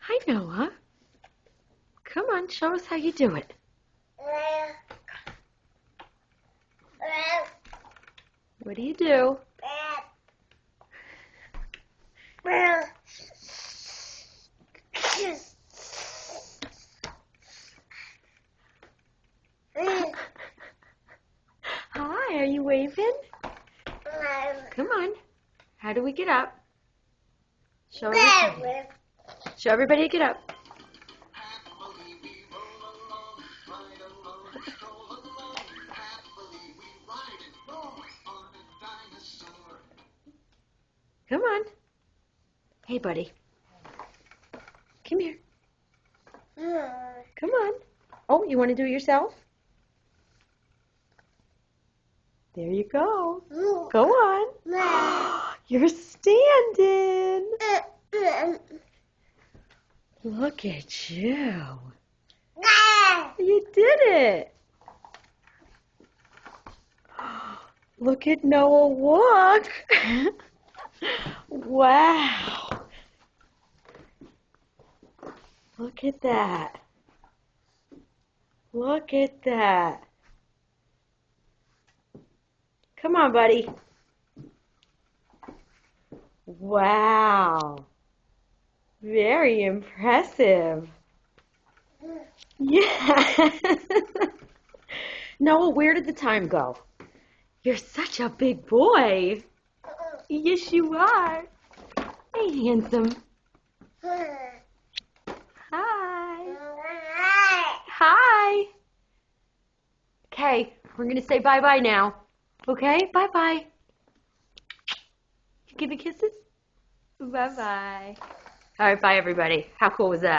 Hi, Noah. Come on, show us how you do it. What do you do? Hi, are you waving? Come on. How do we get up? Show everybody. Show everybody to get up. Come on. Hey, buddy. Come here. Come on. Oh, you want to do it yourself? There you go. Go on. You're standing. Look at you. You did it. Look at Noah walk. Wow. Look at that. Look at that. Come on, buddy. Wow. Very impressive. Yeah. Noah, where did the time go? You're such a big boy. Yes, you are. Hey, handsome. Hi. Hi. Okay, we're going to say bye-bye now. Okay, bye-bye. Give me kisses? Bye-bye. All right, bye, everybody. How cool was that?